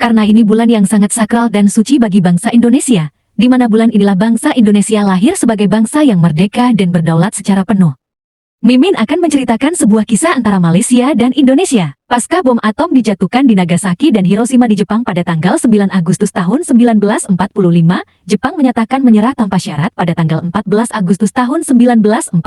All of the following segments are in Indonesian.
Karena ini bulan yang sangat sakral dan suci bagi bangsa Indonesia, di mana bulan inilah bangsa Indonesia lahir sebagai bangsa yang merdeka dan berdaulat secara penuh. Mimin akan menceritakan sebuah kisah antara Malaysia dan Indonesia. Pasca bom atom dijatuhkan di Nagasaki dan Hiroshima di Jepang pada tanggal 9 Agustus tahun 1945, Jepang menyatakan menyerah tanpa syarat pada tanggal 14 Agustus tahun 1945.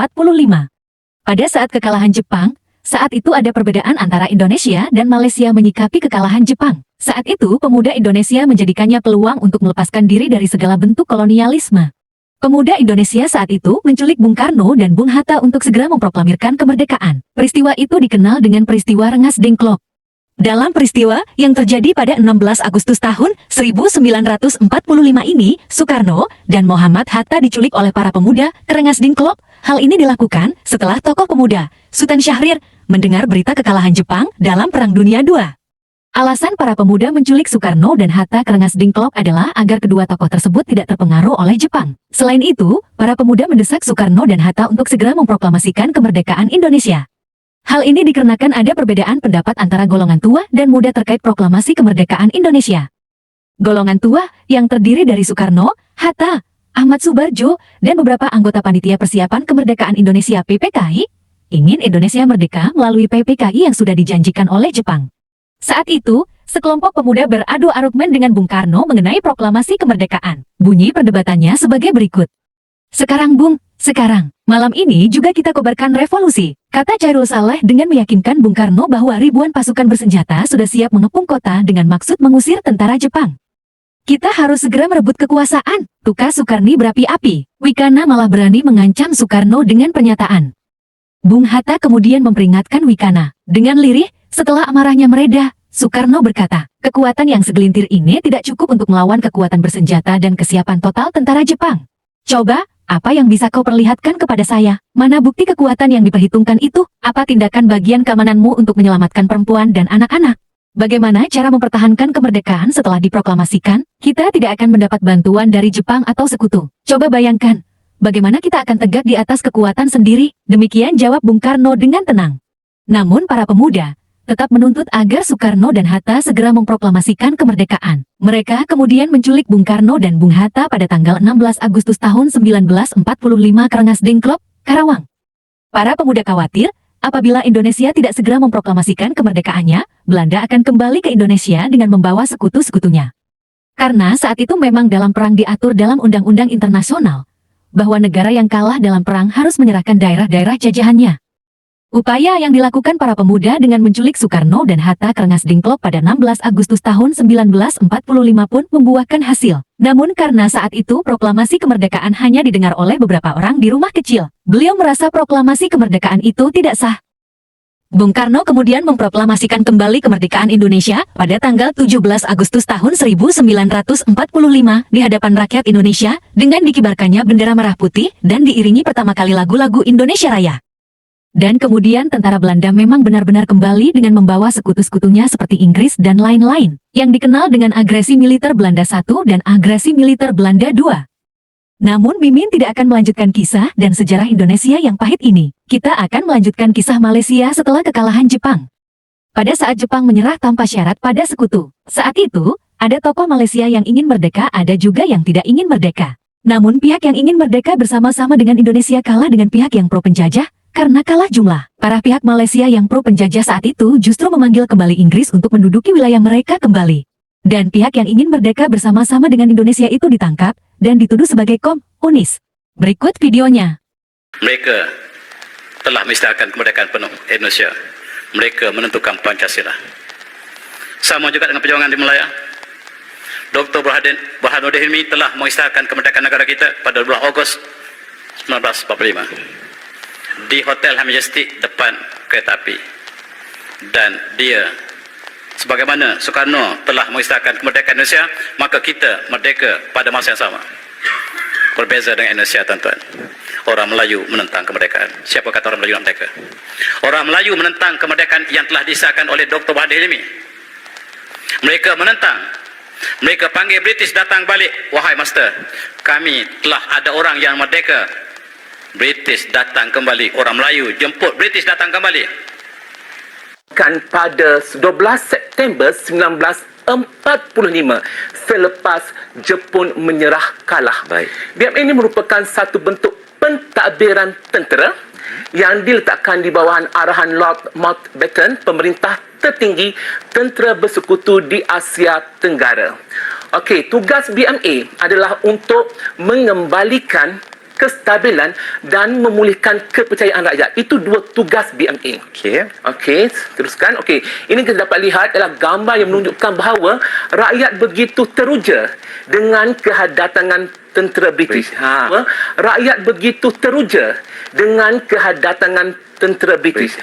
Pada saat kekalahan Jepang, saat itu ada perbedaan antara Indonesia dan Malaysia menyikapi kekalahan Jepang. Saat itu pemuda Indonesia menjadikannya peluang untuk melepaskan diri dari segala bentuk kolonialisme. Pemuda Indonesia saat itu menculik Bung Karno dan Bung Hatta untuk segera memproklamirkan kemerdekaan. Peristiwa itu dikenal dengan peristiwa Rengas Dengklok. Dalam peristiwa yang terjadi pada 16 Agustus tahun 1945 ini, Soekarno dan Muhammad Hatta diculik oleh para pemuda ke Rengas Dengklok. Hal ini dilakukan setelah tokoh pemuda, Sultan Syahrir, mendengar berita kekalahan Jepang dalam Perang Dunia II. Alasan para pemuda menculik Soekarno dan Hatta ke Rengas Dengklok adalah agar kedua tokoh tersebut tidak terpengaruh oleh Jepang. Selain itu, para pemuda mendesak Soekarno dan Hatta untuk segera memproklamasikan kemerdekaan Indonesia. Hal ini dikarenakan ada perbedaan pendapat antara golongan tua dan muda terkait proklamasi kemerdekaan Indonesia. Golongan tua, yang terdiri dari Soekarno, Hatta, Ahmad Subarjo, dan beberapa anggota Panitia Persiapan Kemerdekaan Indonesia (PPKI), ingin Indonesia merdeka melalui PPKI yang sudah dijanjikan oleh Jepang. Saat itu, sekelompok pemuda beradu argumen dengan Bung Karno mengenai proklamasi kemerdekaan. Bunyi perdebatannya sebagai berikut. Sekarang Bung, sekarang, malam ini juga kita kobarkan revolusi, kata Chairul Saleh dengan meyakinkan Bung Karno bahwa ribuan pasukan bersenjata sudah siap mengepung kota dengan maksud mengusir tentara Jepang. Kita harus segera merebut kekuasaan, tukas Soekarni berapi-api. Wikana malah berani mengancam Soekarno dengan pernyataan. Bung Hatta kemudian memperingatkan Wikana. Dengan lirih, setelah amarahnya mereda, Soekarno berkata, kekuatan yang segelintir ini tidak cukup untuk melawan kekuatan bersenjata dan kesiapan total tentara Jepang. Coba, apa yang bisa kau perlihatkan kepada saya? Mana bukti kekuatan yang diperhitungkan itu? Apa tindakan bagian keamananmu untuk menyelamatkan perempuan dan anak-anak? Bagaimana cara mempertahankan kemerdekaan setelah diproklamasikan? Kita tidak akan mendapat bantuan dari Jepang atau sekutu. Coba bayangkan, bagaimana kita akan tegak di atas kekuatan sendiri? Demikian jawab Bung Karno dengan tenang. Namun para pemuda tetap menuntut agar Soekarno dan Hatta segera memproklamasikan kemerdekaan. Mereka kemudian menculik Bung Karno dan Bung Hatta pada tanggal 16 Agustus tahun 1945 ke Rengas Dengklok, Karawang. Para pemuda khawatir, apabila Indonesia tidak segera memproklamasikan kemerdekaannya, Belanda akan kembali ke Indonesia dengan membawa sekutu-sekutunya. Karena saat itu memang dalam perang diatur dalam undang-undang internasional, bahwa negara yang kalah dalam perang harus menyerahkan daerah-daerah jajahannya. Upaya yang dilakukan para pemuda dengan menculik Soekarno dan Hatta ke Rengas Dengklok pada 16 Agustus tahun 1945 pun membuahkan hasil. Namun karena saat itu proklamasi kemerdekaan hanya didengar oleh beberapa orang di rumah kecil, beliau merasa proklamasi kemerdekaan itu tidak sah. Bung Karno kemudian memproklamasikan kembali kemerdekaan Indonesia pada tanggal 17 Agustus tahun 1945 di hadapan rakyat Indonesia dengan dikibarkannya bendera merah putih dan diiringi pertama kali lagu-lagu Indonesia Raya. Dan kemudian tentara Belanda memang benar-benar kembali dengan membawa sekutu-sekutunya seperti Inggris dan lain-lain, yang dikenal dengan agresi militer Belanda I dan agresi militer Belanda II. Namun Mimin tidak akan melanjutkan kisah dan sejarah Indonesia yang pahit ini. Kita akan melanjutkan kisah Malaysia setelah kekalahan Jepang. Pada saat Jepang menyerah tanpa syarat pada sekutu. Saat itu, ada tokoh Malaysia yang ingin merdeka, ada juga yang tidak ingin merdeka. Namun pihak yang ingin merdeka bersama-sama dengan Indonesia kalah dengan pihak yang pro penjajah. Karena kalah jumlah, para pihak Malaysia yang pro penjajah saat itu justru memanggil kembali Inggris untuk menduduki wilayah mereka kembali. Dan pihak yang ingin merdeka bersama-sama dengan Indonesia itu ditangkap dan dituduh sebagai komunis. Berikut videonya. Mereka telah mengisytiharkan kemerdekaan penuh Indonesia. Mereka menentukan Pancasila. Sama juga dengan perjuangan di Melaya. Dr. Burhanuddin Hilmi telah mengisytiharkan kemerdekaan negara kita pada 12 Ogos 1945. Di Hotel Majestic depan kereta api. Dan dia, sebagaimana Soekarno telah mengisytiharkan kemerdekaan Indonesia, maka kita merdeka pada masa yang sama. Berbeza dengan Indonesia, tuan-tuan. Orang Melayu menentang kemerdekaan. Siapa kata orang Melayu nak merdeka? Orang Melayu menentang kemerdekaan yang telah disahkan oleh Dr. Burhanuddin Hilmi. Mereka menentang. Mereka panggil British datang balik. Wahai master, kami telah ada orang yang merdeka. British datang kembali. Orang Melayu jemput British datang kembali. Kan pada 12 September 1945 selepas Jepun menyerah kalah. Baik. BMA ini merupakan satu bentuk pentadbiran tentera yang diletakkan di bawahan arahan Lord Mountbatten, pemerintah tertinggi tentera bersekutu di Asia Tenggara. Okey, tugas BMA adalah untuk mengembalikan kestabilan dan memulihkan kepercayaan rakyat. Itu dua tugas BMA. Okey, teruskan. Okey, ini kita dapat lihat adalah gambar yang menunjukkan bahawa rakyat begitu teruja dengan kedatangan tentera British. Rakyat begitu teruja dengan kedatangan tentera British.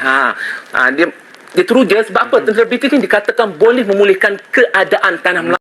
Dia teruja sebab apa? Tentera British ini dikatakan boleh memulihkan keadaan tanah Melaka.